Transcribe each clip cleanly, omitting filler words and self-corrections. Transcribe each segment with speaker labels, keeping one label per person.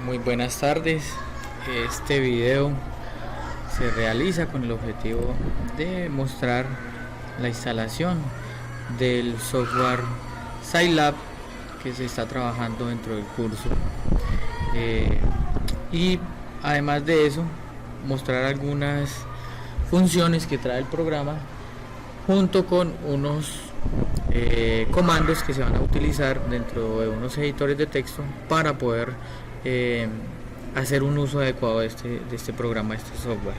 Speaker 1: Muy buenas tardes. Este video se realiza con el objetivo de mostrar la instalación del software Scilab que se está trabajando dentro del curso, y además de eso mostrar algunas funciones que trae el programa junto con unos comandos que se van a utilizar dentro de unos editores de texto para poder hacer un uso adecuado de este programa, de este software.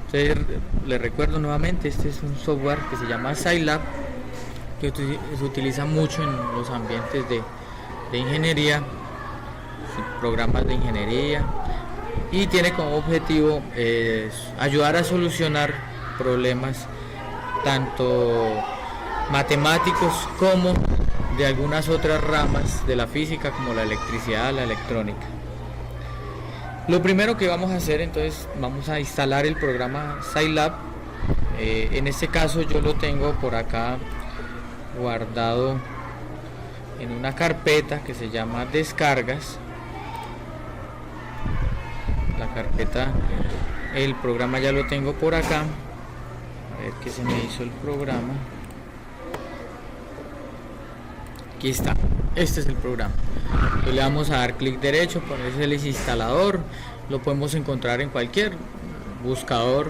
Speaker 1: Entonces les recuerdo nuevamente, este es un software que se llama Scilab, que se utiliza mucho en los ambientes de ingeniería, programas de ingeniería, y tiene como objetivo ayudar a solucionar problemas tanto matemáticos como de algunas otras ramas de la física, como la electricidad, la electrónica. Lo primero que vamos a hacer, entonces, vamos a instalar el programa Scilab. En este caso yo lo tengo por acá guardado en una carpeta que se llama descargas. La carpeta, el programa ya lo tengo por acá. A ver qué se me hizo el programa. Aquí está, este es el programa. Le vamos a dar clic derecho, ponerse el instalador. Lo podemos encontrar en cualquier buscador,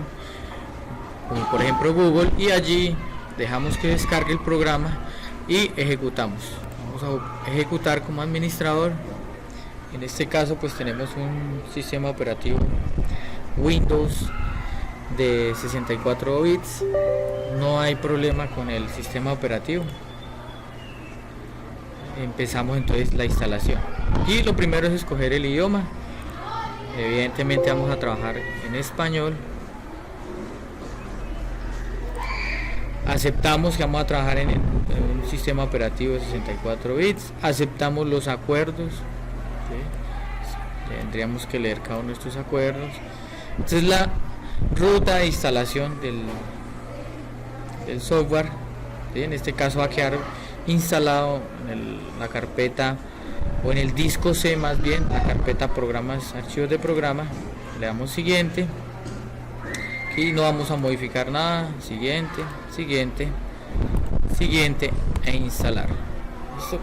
Speaker 1: como por ejemplo Google, y allí dejamos que descargue el programa y ejecutamos. Vamos a ejecutar como administrador. En este caso pues tenemos un sistema operativo Windows de 64 bits. No hay problema con el sistema operativo. Empezamos entonces la instalación y lo primero es escoger el idioma. Evidentemente vamos a trabajar en español. Aceptamos que vamos a trabajar en un sistema operativo de 64 bits. Aceptamos los acuerdos, ¿sí? Tendríamos que leer cada uno de estos acuerdos. Esta es la ruta de instalación del software, ¿sí? En este caso va a quedar instalado en la carpeta, o en el disco C más bien, la carpeta programas, archivos de programa. Le damos siguiente y no vamos a modificar nada. Siguiente, siguiente, siguiente e instalar. Esto,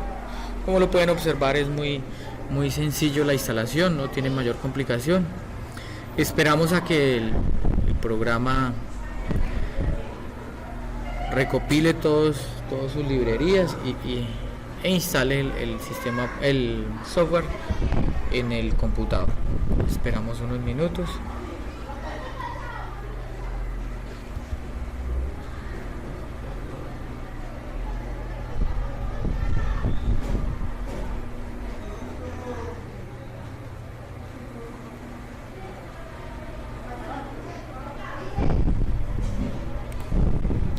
Speaker 1: como lo pueden observar, es muy sencillo la instalación, no tiene mayor complicación. Esperamos a que el programa recopile todas sus librerías e instale el software en el computador. Esperamos unos minutos.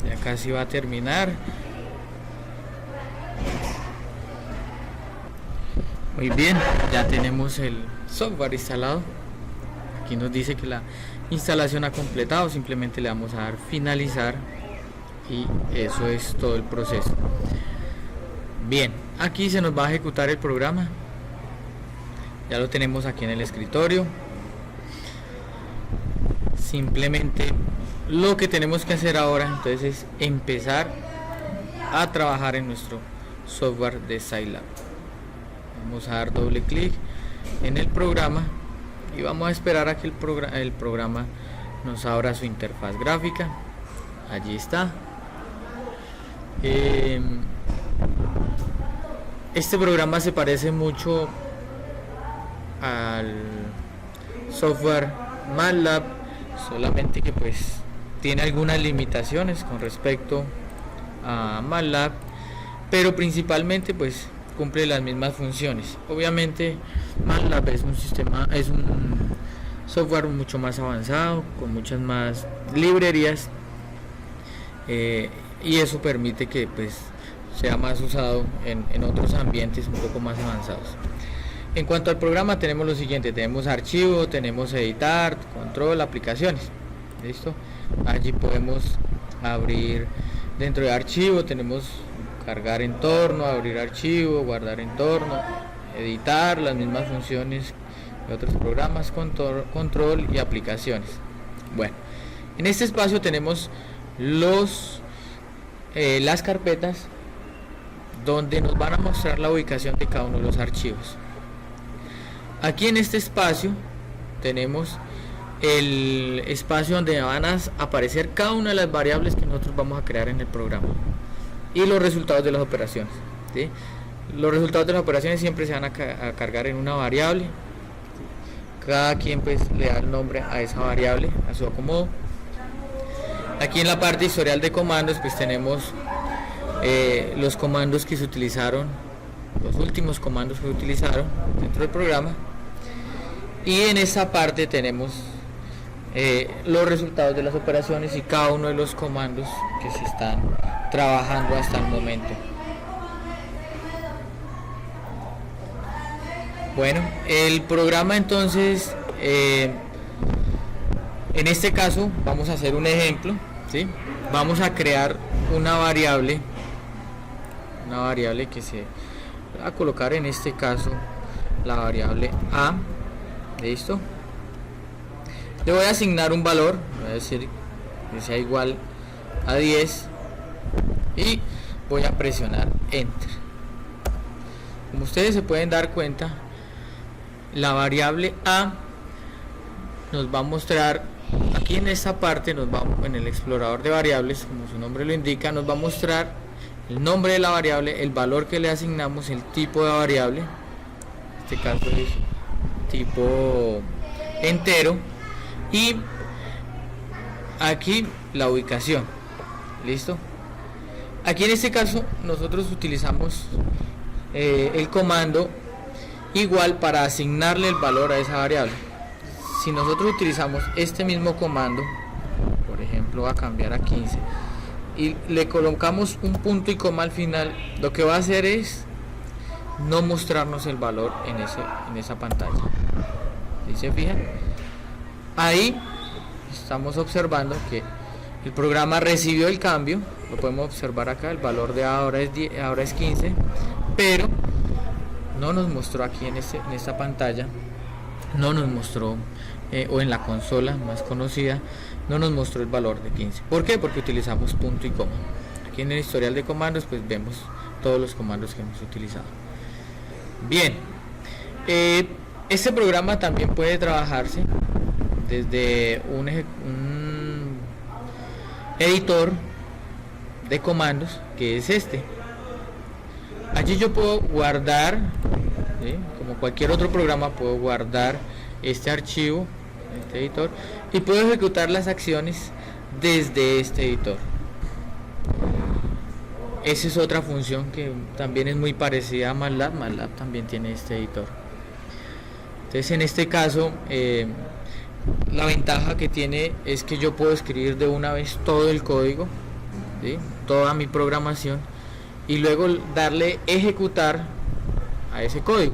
Speaker 1: Ya casi va a terminar. Muy bien, ya tenemos el software instalado. Aquí nos dice que la instalación ha completado. Simplemente le vamos a dar finalizar y eso es todo el proceso. Bien, aquí se nos va a ejecutar el programa. Ya lo tenemos aquí en el escritorio. Simplemente lo que tenemos que hacer ahora entonces es empezar a trabajar en nuestro software de Scilab. Vamos a dar doble clic en el programa y vamos a esperar a que el programa nos abra su interfaz gráfica. Allí está. Este programa se parece mucho al software MATLAB, solamente que pues tiene algunas limitaciones con respecto a MATLAB, pero principalmente pues cumple las mismas funciones. Obviamente MATLAB es un software mucho más avanzado, con muchas más librerías, y eso permite que pues sea más usado en otros ambientes un poco más avanzados. En cuanto al programa, tenemos lo siguiente: tenemos archivo, tenemos editar, control, aplicaciones. ¿Listo? Allí podemos abrir, dentro de archivo tenemos cargar entorno, abrir archivo, guardar entorno, editar, las mismas funciones otros programas, control y aplicaciones. Bueno, en este espacio tenemos las carpetas donde nos van a mostrar la ubicación de cada uno de los archivos. Aquí en este espacio tenemos el espacio donde van a aparecer cada una de las variables que nosotros vamos a crear en el programa y los resultados de las operaciones, ¿sí? Los resultados de las operaciones siempre se van a cargar en una variable. Cada quien pues le da el nombre a esa variable a su acomodo. Aquí en la parte historial de comandos pues tenemos los comandos que se utilizaron, los últimos comandos que se utilizaron dentro del programa, y en esa parte tenemos los resultados de las operaciones y cada uno de los comandos que se están trabajando hasta el momento. Bueno, el programa entonces, en este caso vamos a hacer un ejemplo, ¿sí? Vamos a crear una variable que se va a colocar en este caso la variable a. Listo, le voy a asignar un valor, voy a decir que sea igual a 10 y voy a presionar enter. Como ustedes se pueden dar cuenta, la variable a nos va a mostrar aquí en esta parte, en el explorador de variables, como su nombre lo indica, nos va a mostrar el nombre de la variable, el valor que le asignamos, el tipo de variable, en este caso es tipo entero, y aquí la ubicación. Listo, aquí en este caso nosotros utilizamos el comando igual para asignarle el valor a esa variable. Si nosotros utilizamos este mismo comando, por ejemplo, a cambiar a 15 y le colocamos un punto y coma al final, lo que va a hacer es no mostrarnos el valor en esa pantalla. ¿Sí se fijan? Ahí estamos observando que el programa recibió el cambio, lo podemos observar acá, el valor de ahora es 15, pero no nos mostró aquí en esta pantalla, no nos mostró, o en la consola más conocida, no nos mostró el valor de 15. ¿Por qué? Porque utilizamos punto y coma. Aquí en el historial de comandos pues vemos todos los comandos que hemos utilizado. Bien, este programa también puede trabajarse desde un editor de comandos, que es este. Allí yo puedo guardar, ¿sí? Como cualquier otro programa, puedo guardar este archivo, este editor, y puedo ejecutar las acciones desde este editor. Esa es otra función que también es muy parecida a MATLAB. MATLAB también tiene este editor. Entonces en este caso la ventaja que tiene es que yo puedo escribir de una vez todo el código, ¿sí? Toda mi programación, y luego darle ejecutar a ese código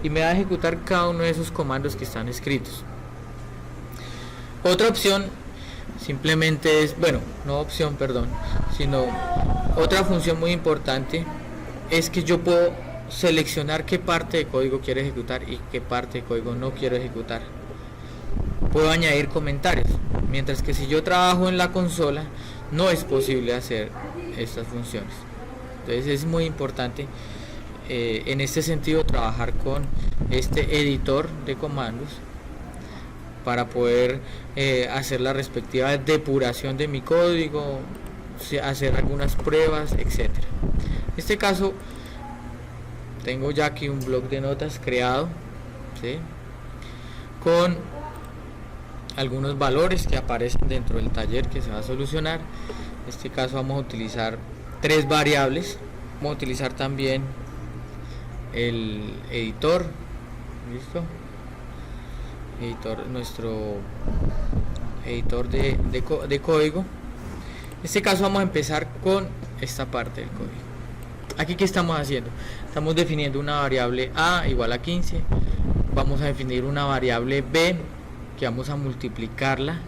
Speaker 1: y me va a ejecutar cada uno de esos comandos que están escritos. Otra opción simplemente es, bueno, no opción, perdón, sino otra función muy importante es que yo puedo seleccionar qué parte de código quiero ejecutar y qué parte de código no quiero ejecutar. Puedo añadir comentarios, mientras que si yo trabajo en la consola no es posible hacer estas funciones. Entonces es muy importante en este sentido trabajar con este editor de comandos para poder hacer la respectiva depuración de mi código, hacer algunas pruebas, etcétera. En este caso tengo ya aquí un bloc de notas creado, ¿sí? Con algunos valores que aparecen dentro del taller que se va a solucionar. En este caso vamos a utilizar 3 variables. Vamos a utilizar también el editor, listo, nuestro editor de código. En este caso vamos a empezar con esta parte del código. Aquí, ¿qué estamos haciendo? Estamos definiendo una variable a igual a 15. Vamos a definir una variable b que vamos a multiplicarla.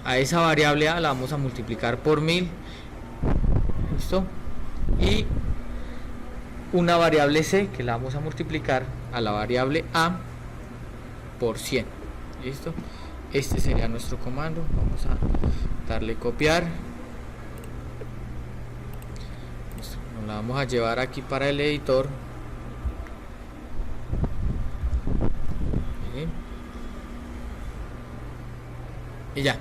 Speaker 1: A esa variable a la vamos a multiplicar por 1000. ¿Listo? Y una variable c que la vamos a multiplicar a la variable a por 100. Listo, este sería nuestro comando. Vamos a darle copiar, nos la vamos a llevar aquí para el editor. Bien. Y ya,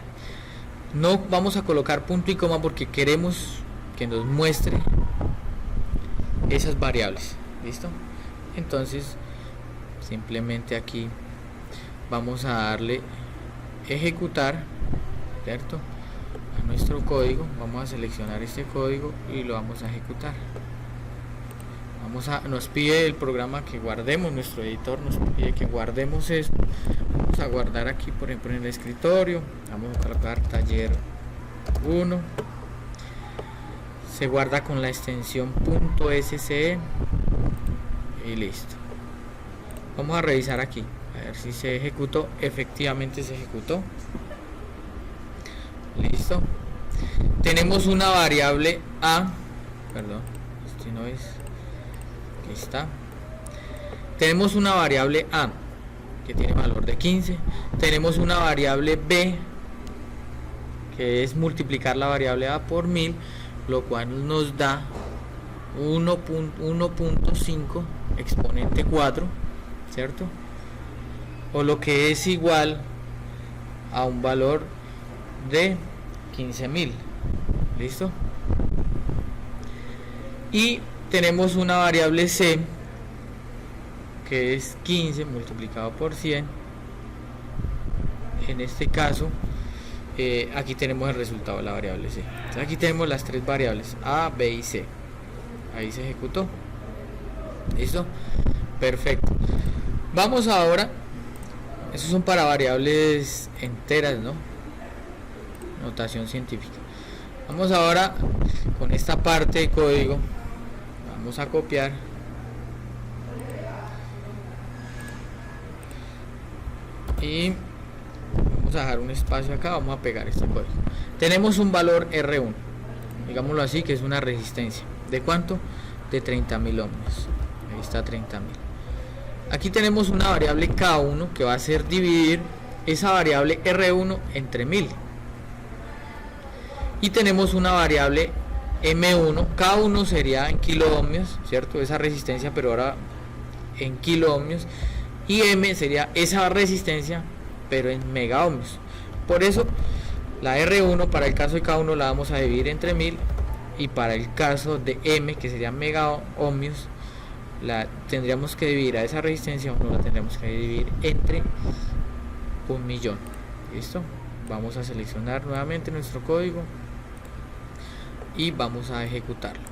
Speaker 1: no vamos a colocar punto y coma porque queremos que nos muestre esas variables. Listo, entonces simplemente aquí vamos a darle ejecutar, ¿cierto?, a nuestro código. Vamos a seleccionar este código y lo vamos a ejecutar. Nos pide el programa que guardemos, nuestro editor nos pide que guardemos eso. Vamos a guardar aquí, por ejemplo, en el escritorio. Vamos a colocar taller 1. Se guarda con la extensión .sce y listo. Vamos a revisar aquí a ver si se ejecutó. Efectivamente se ejecutó. Listo. Tenemos una variable a, perdón, este no es, aquí está. Tenemos una variable a que tiene valor de 15. Tenemos una variable b que es multiplicar la variable a por 1000, lo cual nos da 1.5 exponente 4, ¿cierto? O lo que es igual a un valor de 15.000. ¿Listo? Y tenemos una variable c que es 15 multiplicado por 100. En este caso aquí tenemos el resultado de la variable c. Entonces aquí tenemos las tres variables a, b y c. Ahí se ejecutó. ¿Listo? Perfecto. Vamos ahora, esos son para variables enteras, ¿no? Notación científica. Vamos ahora con esta parte de código. Vamos a copiar. Y vamos a dejar un espacio acá. Vamos a pegar este código. Tenemos un valor R1, digámoslo así, que es una resistencia. ¿De cuánto? De 30.000 ohmios. Ahí está 30.000. Aquí tenemos una variable K1 que va a hacer dividir esa variable R1 entre 1000. Y tenemos una variable M1, K1 sería en kilo ohmios, ¿cierto? Esa resistencia, pero ahora en kilo ohmios. Y M sería esa resistencia, pero en mega ohmios. Por eso la R1 para el caso de K1 la vamos a dividir entre 1000. Y para el caso de M, que sería mega ohmios, la tendríamos que dividir a esa resistencia, o no la tendríamos que dividir entre 1.000.000. ¿Listo? Vamos a seleccionar nuevamente nuestro código y vamos a ejecutarlo.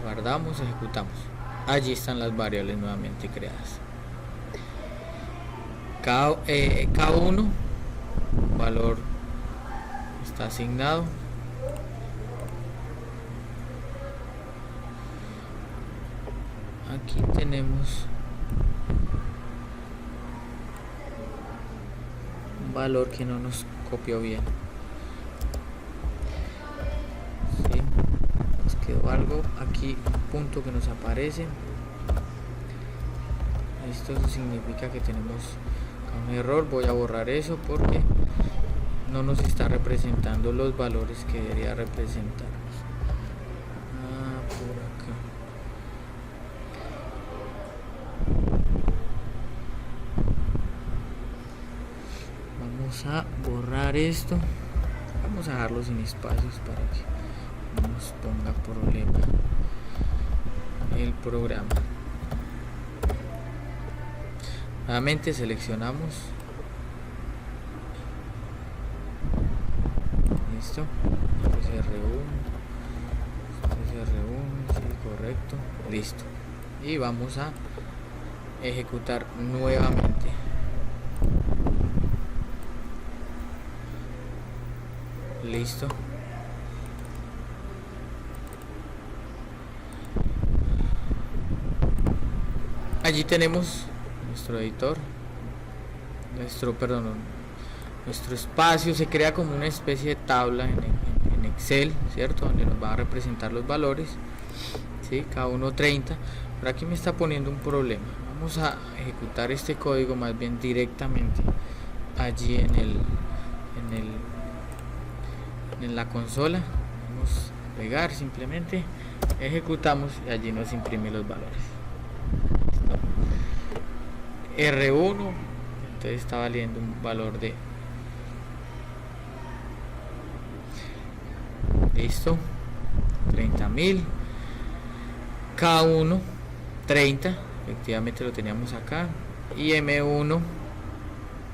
Speaker 1: Guardamos, ejecutamos. Allí están las variables nuevamente creadas. K1, valor está asignado. Aquí tenemos un valor que no nos copió bien. ¿Sí? Nos quedó algo aquí, un punto que nos aparece. Esto significa que tenemos un error. Voy a borrar eso porque no nos está representando los valores que debería representar. Por acá. Vamos a borrar esto. Vamos a dejarlo sin espacios para que no nos ponga problema el programa. Nuevamente seleccionamos. Listo. R1, sí, correcto. Listo. Y vamos a ejecutar nuevamente. Listo. Allí tenemos nuestro editor, nuestro espacio. Se crea como una especie de tabla en Excel, ¿cierto? Donde nos va a representar los valores, ¿sí? Cada uno 30. Pero aquí me está poniendo un problema. Vamos a ejecutar este código más bien directamente allí en la consola. Vamos a pegar, simplemente ejecutamos y allí nos imprime los valores. R1, entonces está valiendo un valor de, listo, 30.000. K1 30, efectivamente lo teníamos acá, y M1,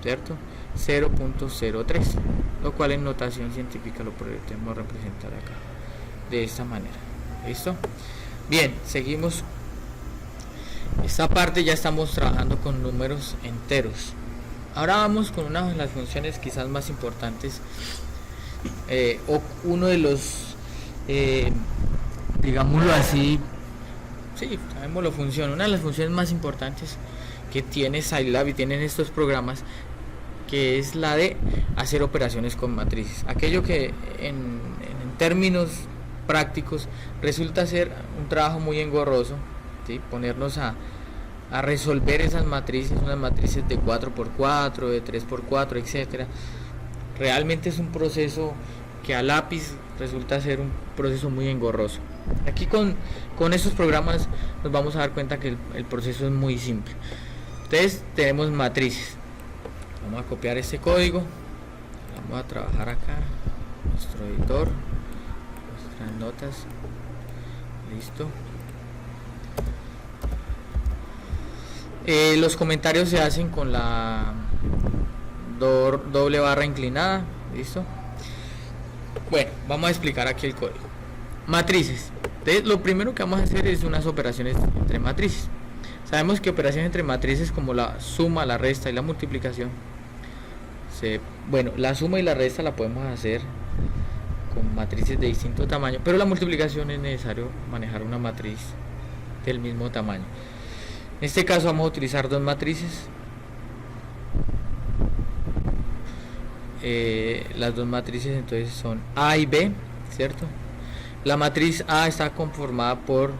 Speaker 1: cierto, 0.03, lo cual en notación científica lo podemos representar acá de esta manera. ¿Listo? Bien, seguimos. Esta parte ya estamos trabajando con números enteros. Ahora vamos con una de las funciones quizás más importantes, o uno de los, digámoslo así, sí, sabemos funciona. Una de las funciones más importantes que tiene Scilab y tienen estos programas, que es la de hacer operaciones con matrices. Aquello que en términos prácticos resulta ser un trabajo muy engorroso, ¿sí? Ponernos a resolver esas matrices, unas matrices de 4x4, de 3x4, etcétera. Realmente es un proceso que a lápiz resulta ser un proceso muy engorroso. Aquí con estos programas nos vamos a dar cuenta que el proceso es muy simple. Entonces tenemos matrices. Vamos a copiar este código, vamos a trabajar acá, nuestro editor, nuestras notas, listo. Los comentarios se hacen con la doble barra inclinada, listo. Bueno, vamos a explicar aquí el código. Matrices. Entonces, lo primero que vamos a hacer es unas operaciones entre matrices. Sabemos que operaciones entre matrices como la suma, la resta y la multiplicación, bueno, la suma y la resta la podemos hacer con matrices de distinto tamaño, pero la multiplicación es necesario manejar una matriz del mismo tamaño. En este caso vamos a utilizar dos matrices. Las dos matrices entonces son A y B, ¿cierto? La matriz A está conformada por,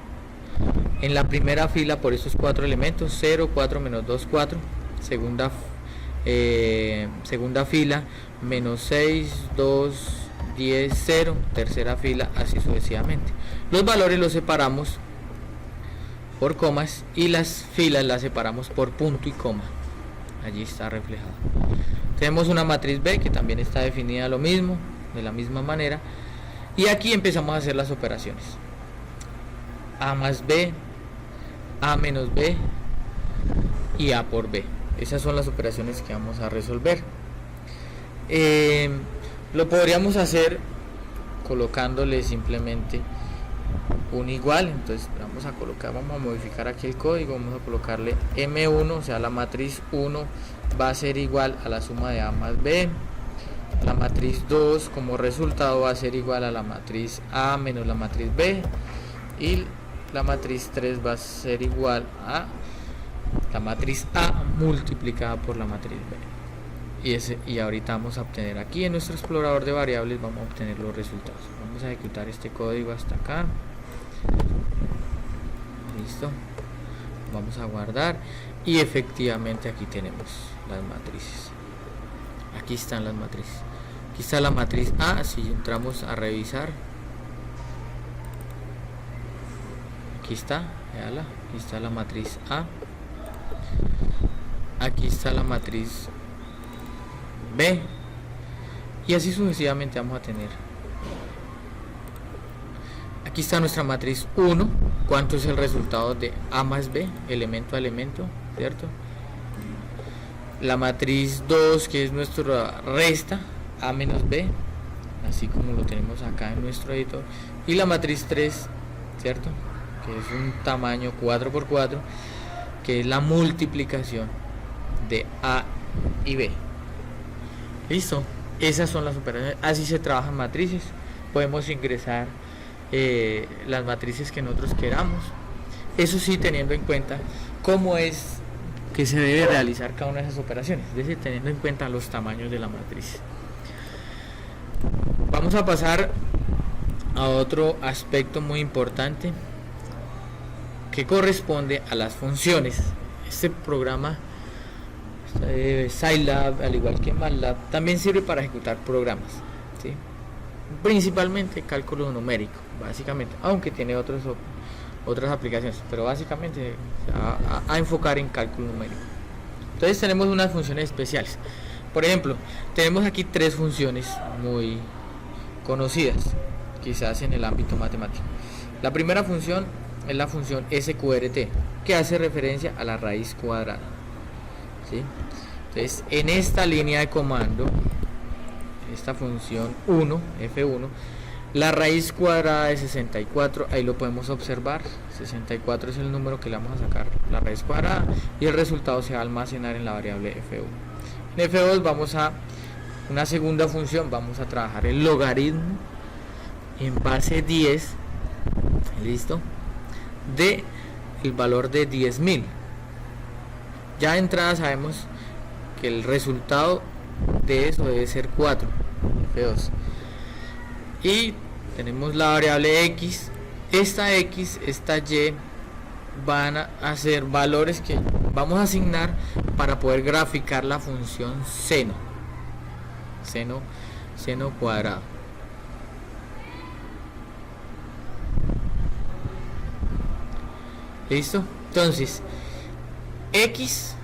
Speaker 1: en la primera fila, por estos cuatro elementos: 0, 4, menos 2, 4. Segunda fila, menos 6, 2, 10, 0. Tercera fila, así sucesivamente. Los valores los separamos por comas y las filas las separamos por punto y coma. Allí está reflejado. Tenemos una matriz B que también está definida lo mismo, de la misma manera. Y aquí empezamos a hacer las operaciones. A más B, A menos B y A por B. Esas son las operaciones que vamos a resolver. Lo podríamos hacer colocándole simplemente un igual. Entonces vamos a modificar aquí el código. Vamos a colocarle M1, o sea, la matriz 1 va a ser igual a la suma de A más B. La matriz 2 como resultado va a ser igual a la matriz A menos la matriz B, y la matriz 3 va a ser igual a la matriz A multiplicada por la matriz B. Y ahorita vamos a obtener aquí en nuestro explorador de variables, vamos a obtener los resultados. Vamos a ejecutar este código hasta acá. Listo. Vamos a guardar y efectivamente aquí tenemos las matrices. Aquí están las matrices. Aquí está la matriz A. Si entramos a revisar, aquí está, véala, aquí está la matriz A. Aquí está la matriz B. Y así sucesivamente vamos a tener. Aquí está nuestra matriz 1. ¿Cuánto es el resultado de A más B? Elemento a elemento, ¿cierto? La matriz 2, que es nuestra resta, A menos B, así como lo tenemos acá en nuestro editor. Y la matriz 3, ¿cierto? Que es un tamaño 4x4, que es la multiplicación de A y B. Listo. Esas son las operaciones. Así se trabajan matrices. Podemos ingresar las matrices que nosotros queramos. Eso sí, teniendo en cuenta cómo es que se debe realizar cada una de esas operaciones, es decir, teniendo en cuenta los tamaños de la matriz. Vamos a pasar a otro aspecto muy importante, que corresponde a las funciones. Este programa Scilab, al igual que MATLAB, también sirve para ejecutar programas, ¿sí? Principalmente cálculo numérico, básicamente, aunque tiene otras aplicaciones, pero básicamente a enfocar en cálculo numérico. Entonces tenemos unas funciones especiales. Por ejemplo, tenemos aquí tres funciones muy conocidas, quizás en el ámbito matemático. La primera función es la función SQRT, que hace referencia a la raíz cuadrada, ¿sí? Entonces, en esta línea de comando, esta función 1, F1, la raíz cuadrada de 64, ahí lo podemos observar. 64 es el número que le vamos a sacar, la raíz cuadrada, y el resultado se va a almacenar en la variable F1. En F2 vamos a una segunda función, vamos a trabajar el logaritmo en base 10, listo, de el valor de 10.000. Ya de entrada sabemos que el resultado de eso debe ser 4, F2. Y tenemos la variable X. Esta X, esta Y van a ser valores que vamos a asignar para poder graficar la función seno cuadrado. ¿Listo? Entonces, X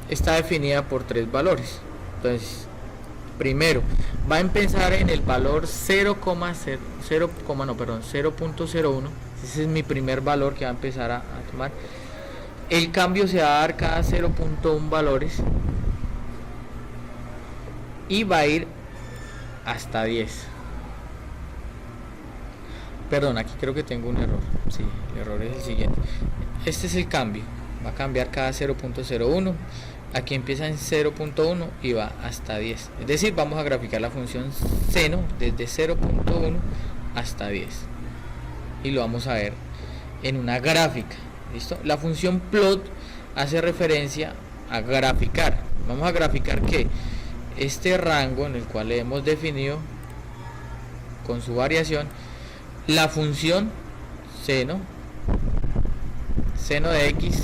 Speaker 1: está definida por tres valores. Entonces, primero va a empezar en el valor 0.01. Ese es mi primer valor que va a empezar a tomar. El cambio se va a dar cada 0.1 valores y va a ir hasta 10. Perdón, aquí creo que tengo un error. Sí, el error es el siguiente. Este es el cambio. Va a cambiar cada 0.01. Aquí empieza en 0.1 y va hasta 10. Es decir, vamos a graficar la función seno desde 0.1 hasta 10. Y lo vamos a ver en una gráfica. ¿Listo? La función plot hace referencia a graficar. Vamos a graficar que este rango en el cual le hemos definido con su variación la función seno de x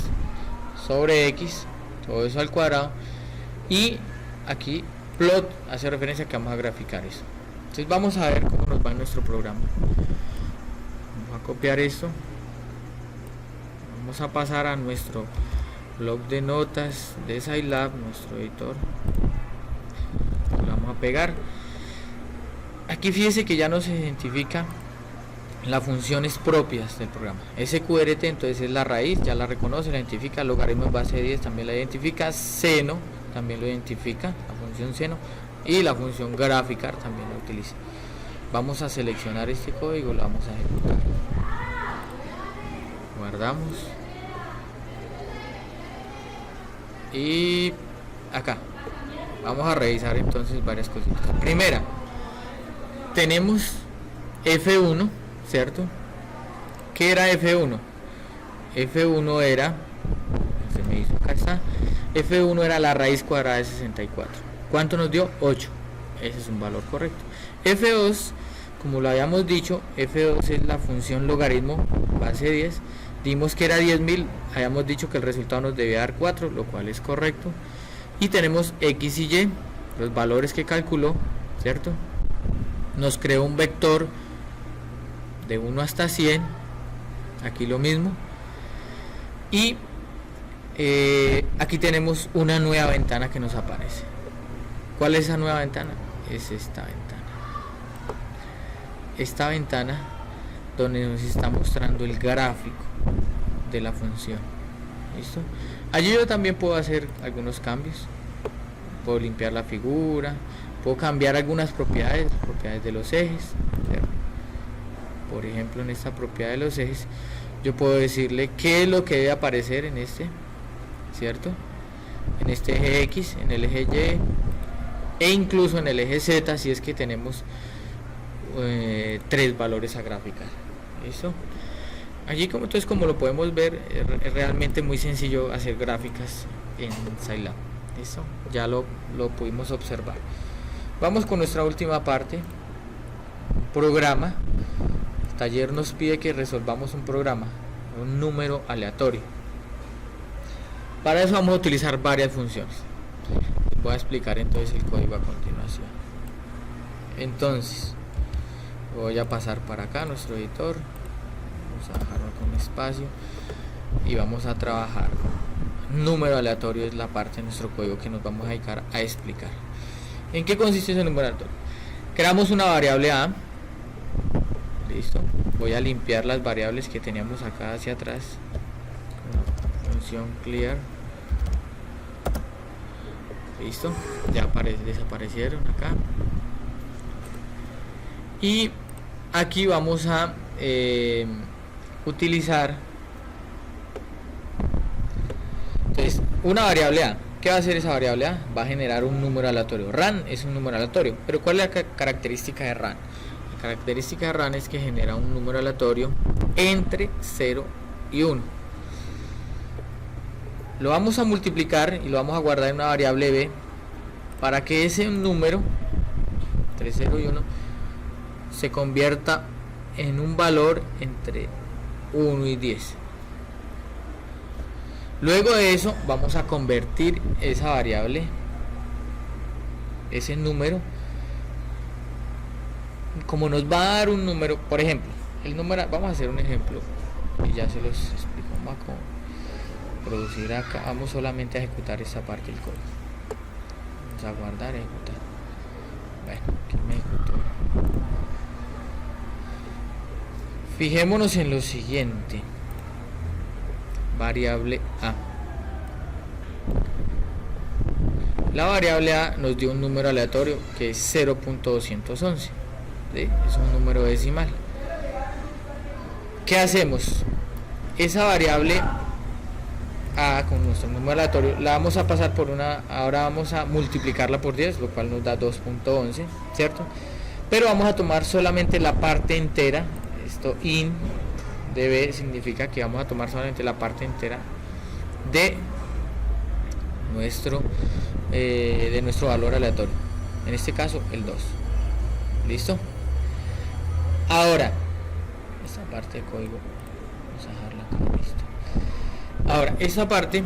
Speaker 1: sobre x, todo eso al cuadrado, y aquí plot hace referencia a que vamos a graficar eso. Entonces vamos a ver cómo nos va en nuestro programa. Vamos a copiar esto, vamos a pasar a nuestro blog de notas de Scilab, nuestro editor, lo vamos a pegar. Aquí fíjese que ya nos identifica las funciones propias del programa. SQRT entonces es la raíz, ya la reconoce, la identifica. Logaritmo en base de 10 también la identifica. Seno también lo identifica, la función seno, y la función graficar también la utiliza. Vamos a seleccionar este código, lo vamos a ejecutar. Guardamos y acá vamos a revisar entonces varias cositas. Primera, tenemos F1, ¿cierto? ¿Qué era F1? F1 era, se me hizo, acá está, F1 era la raíz cuadrada de 64. ¿Cuánto nos dio? 8. Ese es un valor correcto. F2, como lo habíamos dicho, F2 es la función logaritmo base 10. Dimos que era 10.000, habíamos dicho que el resultado nos debía dar 4, lo cual es correcto. Y tenemos X y Y, los valores que calculó, ¿cierto? Nos creó un vector de 1 hasta 100, aquí lo mismo, y aquí tenemos una nueva ventana que nos aparece. ¿Cuál es esa nueva ventana? Es esta ventana donde nos está mostrando el gráfico de la función. ¿Listo? Allí yo también puedo hacer algunos cambios, puedo limpiar la figura, puedo cambiar algunas propiedades de los ejes, ¿cierto? Por ejemplo, en esta propiedad de los ejes yo puedo decirle qué es lo que debe aparecer en este, ¿cierto? En este eje X, en el eje Y e incluso en el eje Z, si es que tenemos tres valores a graficar. ¿Listo? Allí entonces, como lo podemos ver, es realmente muy sencillo hacer gráficas en Scilab. ¿Listo? Ya lo pudimos observar. Vamos con nuestra última parte, programa. El taller nos pide que resolvamos un programa. un número aleatorio. Para eso vamos a utilizar varias funciones. Voy a explicar entonces el código a continuación. Entonces voy a pasar para acá nuestro editor, vamos a dejarlo con espacio y vamos a trabajar. Número aleatorio es la parte de nuestro código que nos vamos a dedicar a explicar. ¿En qué consiste ese número aleatorio? Creamos una variable A. Listo. Voy a limpiar las variables que teníamos acá hacia atrás. Función clear. Listo. Ya desaparecieron acá. Y aquí vamos a utilizar entonces una variable A. ¿Qué va a hacer esa variable A? Va a generar un número aleatorio. RAN es un número aleatorio. Pero ¿cuál es la característica de RAN? La característica de RAN es que genera un número aleatorio entre 0 y 1. Lo vamos a multiplicar y lo vamos a guardar en una variable B para que ese número entre 0 y 1 se convierta en un valor entre 1 y 10. Luego de eso vamos a convertir esa variable, ese número, como nos va a dar un número, por ejemplo, el número, vamos a hacer un ejemplo y ya se los explico. Vamos a producir acá, vamos solamente a ejecutar esta parte del código. Vamos a guardar y ejecutar. Bueno, aquí me ejecutó. Fijémonos en lo siguiente. Variable A. La variable A nos dio un número aleatorio que es 0.211. ¿Sí? Es un número decimal. ¿Qué hacemos? Esa variable A con nuestro número aleatorio la vamos a pasar por una, ahora vamos a multiplicarla por 10, lo cual nos da 2.11, ¿cierto? Pero vamos a tomar solamente la parte entera. Esto in de B significa que vamos a tomar solamente la parte entera de nuestro valor aleatorio, en este caso el 2. ¿Listo? Ahora esta parte de código vamos a dejarla acá. Listo. Ahora esta parte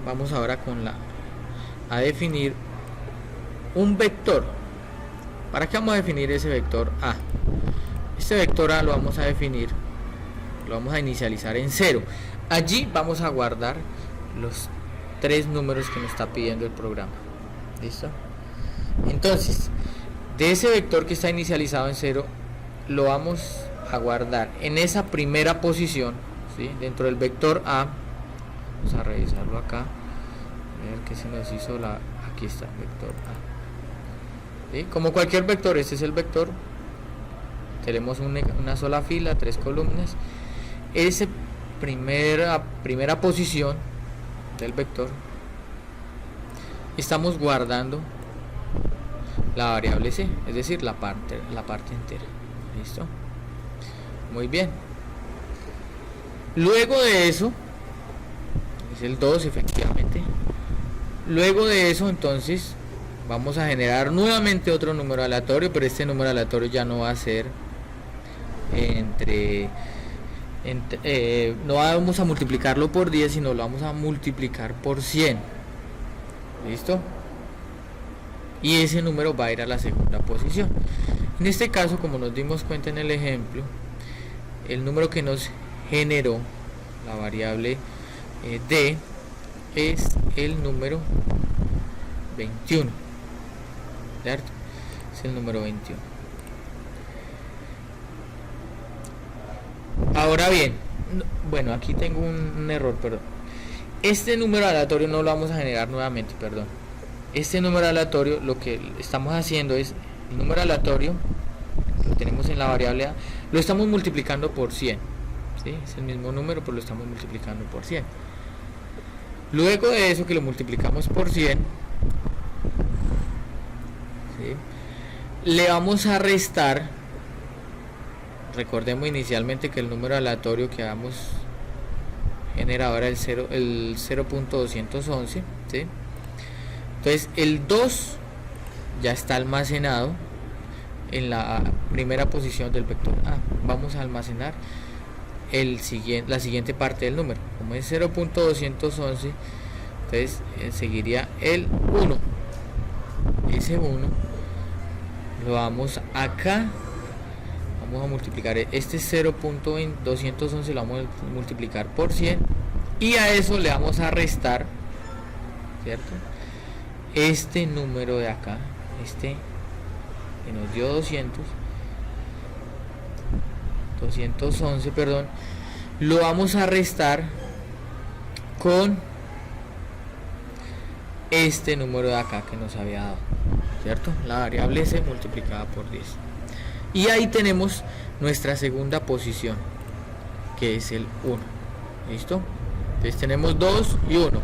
Speaker 1: vamos ahora a definir un vector. ¿Para qué vamos a definir ese vector A? Este vector A lo vamos a definir, lo vamos a inicializar en 0. Allí vamos a guardar los 3 números que nos está pidiendo el programa. ¿Listo? Entonces, de ese vector que está inicializado en 0, lo vamos a guardar en esa primera posición, ¿sí? Dentro del vector A. Vamos a revisarlo acá. A ver qué se nos hizo aquí está el vector A. ¿Sí? Como cualquier vector, este es el vector. Tenemos una sola fila, 3 columnas. Esa primera posición del vector estamos guardando la variable C, es decir, la parte entera. ¿Listo? Muy bien. Luego de eso, es el 2 efectivamente. Luego de eso, entonces, vamos a generar nuevamente otro número aleatorio, pero este número aleatorio ya no va a ser no vamos a multiplicarlo por 10, sino lo vamos a multiplicar por 100. ¿Listo? Y ese número va a ir a la segunda posición. En este caso, como nos dimos cuenta en el ejemplo, el número que nos generó la variable D es el número 21. ¿Cierto? Es el número 21. Ahora bien, bueno, aquí tengo un error, perdón. Este número aleatorio no lo vamos a generar nuevamente, perdón. Este número aleatorio, lo que estamos haciendo es, el número aleatorio, lo tenemos en la variable A, lo estamos multiplicando por 100. ¿Sí? Es el mismo número, pero lo estamos multiplicando por 100. Luego de eso, que lo multiplicamos por 100, ¿sí? Le vamos a restar. Recordemos inicialmente que el número aleatorio que habíamos generado era el 0.211, ¿sí? Entonces el 2 ya está almacenado en la primera posición del vector A. Vamos a almacenar la siguiente parte del número. Como es 0.211, entonces seguiría el 1. Ese 1 lo vamos acá, vamos a multiplicar este 0.211, lo vamos a multiplicar por 100 y a eso le vamos a restar, ¿cierto?, este número de acá, este que nos dio 211, perdón, lo vamos a restar con este número de acá que nos había dado, ¿cierto? La variable s multiplicada por 10. Y ahí tenemos nuestra segunda posición, que es el 1. ¿Listo? Entonces tenemos 2 y 1.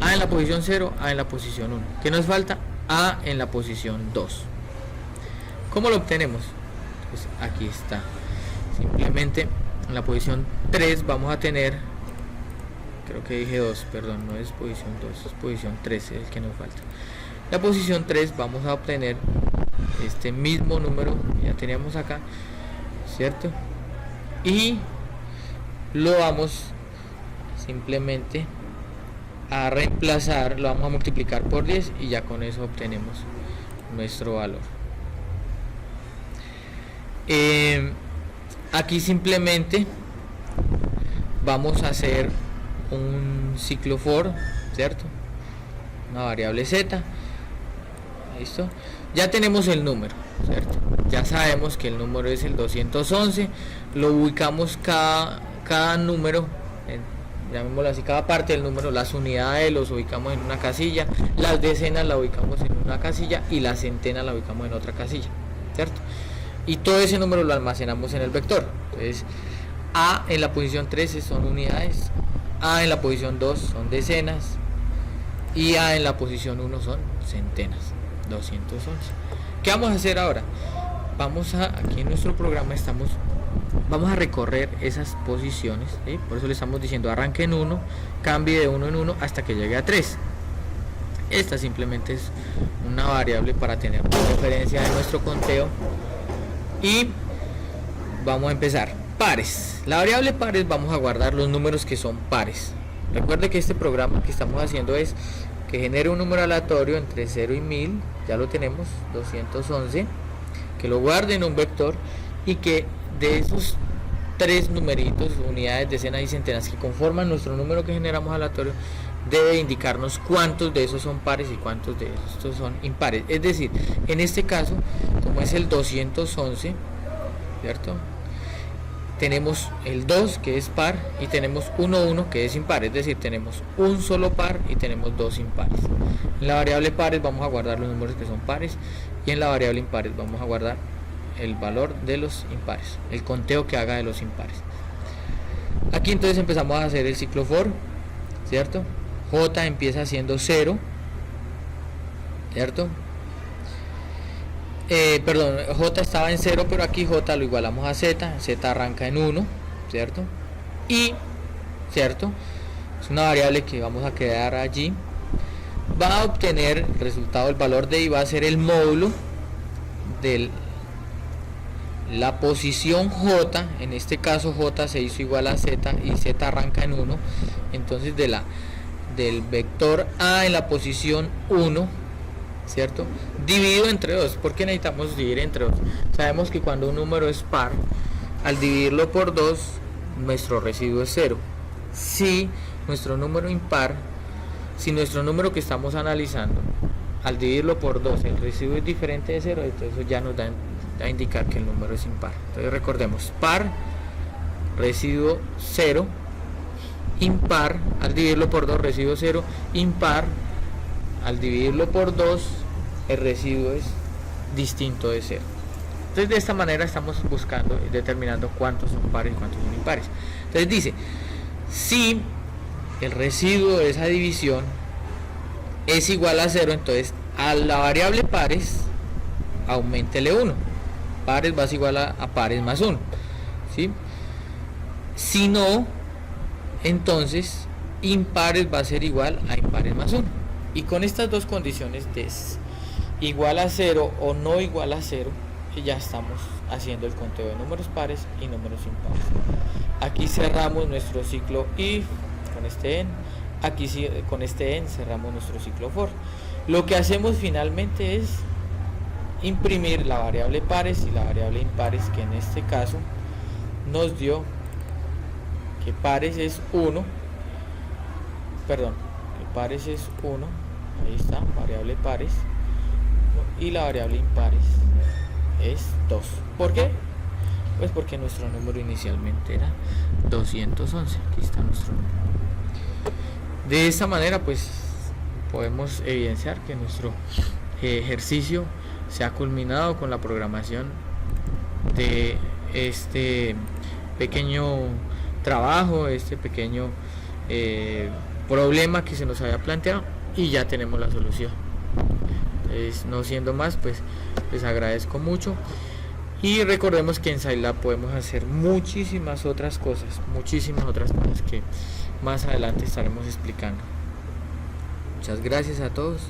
Speaker 1: A en la posición 0, A en la posición 1. ¿Qué nos falta? A en la posición 2. ¿Cómo lo obtenemos? Pues aquí está. Simplemente en la posición 3 vamos a tener, creo que dije 2, perdón, no es posición 2, es posición 3, es el que nos falta. La posición 3 vamos a obtener este mismo número que ya teníamos acá, ¿cierto? Y lo vamos simplemente a reemplazar, lo vamos a multiplicar por 10 y ya con eso obtenemos nuestro valor. Aquí simplemente vamos a hacer un ciclo for, ¿cierto? Una variable z. ¿Listo? Ya tenemos el número, ¿cierto? Ya sabemos que el número es el 211. Lo ubicamos cada número, llamémoslo así, cada parte del número, las unidades los ubicamos en una casilla, las decenas la ubicamos en una casilla y las centenas la ubicamos en otra casilla, ¿cierto? Y todo ese número lo almacenamos en el vector. Entonces, A en la posición 13 son unidades, A en la posición 2 son decenas y A en la posición 1 son centenas. 211. ¿Qué vamos a hacer ahora? Aquí en nuestro programa vamos a recorrer esas posiciones, ¿sí? Por eso le estamos diciendo arranque en 1, cambie de 1 en 1 hasta que llegue a 3. Esta simplemente es una variable para tener una referencia de nuestro conteo. Y vamos a empezar. Pares. La variable pares vamos a guardar los números que son pares. Recuerde que este programa que estamos haciendo es que genere un número aleatorio entre 0 y 1000, ya lo tenemos, 211, que lo guarde en un vector y que de esos tres numeritos, unidades, decenas y centenas que conforman nuestro número que generamos aleatorio, debe indicarnos cuántos de esos son pares y cuántos de estos son impares. Es decir, en este caso, como es el 211, ¿cierto?, tenemos el 2 que es par y tenemos 1 que es impar, es decir, tenemos un solo par y tenemos dos impares. En la variable pares vamos a guardar los números que son pares y en la variable impares vamos a guardar el valor de los impares, el conteo que haga de los impares. Aquí entonces empezamos a hacer el ciclo for, ¿cierto? J empieza siendo 0, ¿cierto? J estaba en 0, pero aquí J lo igualamos a Z, Z arranca en 1, ¿cierto? Y, ¿cierto?, es una variable que vamos a quedar allí, va a obtener el resultado, el valor de I va a ser el módulo de la posición J, en este caso J se hizo igual a Z y Z arranca en 1, entonces del vector A en la posición 1, ¿cierto?, dividido entre 2. ¿Por qué necesitamos dividir entre 2? Sabemos que cuando un número es par, al dividirlo por 2, nuestro residuo es 0. Si nuestro número impar, si nuestro número que estamos analizando, al dividirlo por 2, el residuo es diferente de 0, entonces eso ya nos da a indicar que el número es impar. Entonces recordemos, par, residuo 0, impar, al dividirlo por 2, residuo 0, impar, al dividirlo por 2, el residuo es distinto de 0. Entonces de esta manera estamos buscando y determinando cuántos son pares y cuántos son impares. Entonces dice, si el residuo de esa división es igual a 0, entonces a la variable pares auméntele 1. Pares va a ser igual a pares más 1, ¿sí? Si no, entonces impares va a ser igual a impares más 1. Y con estas dos condiciones de igual a 0 o no igual a 0, ya estamos haciendo el conteo de números pares y números impares. Aquí cerramos nuestro ciclo if con este en, aquí con este en cerramos nuestro ciclo for. Lo que hacemos finalmente es imprimir la variable pares y la variable impares, que en este caso nos dio que pares es 1, perdón, que pares es 1, ahí está, variable pares, y la variable impares es 2. ¿Por qué? Pues porque nuestro número inicialmente era 211. Aquí está nuestro número. De esta manera pues podemos evidenciar que nuestro ejercicio se ha culminado con la programación de este pequeño trabajo, este pequeño problema que se nos había planteado, y ya tenemos la solución. Entonces, no siendo más, pues les agradezco mucho, y recordemos que en Scilab podemos hacer muchísimas otras cosas que más adelante estaremos explicando. Muchas gracias a todos.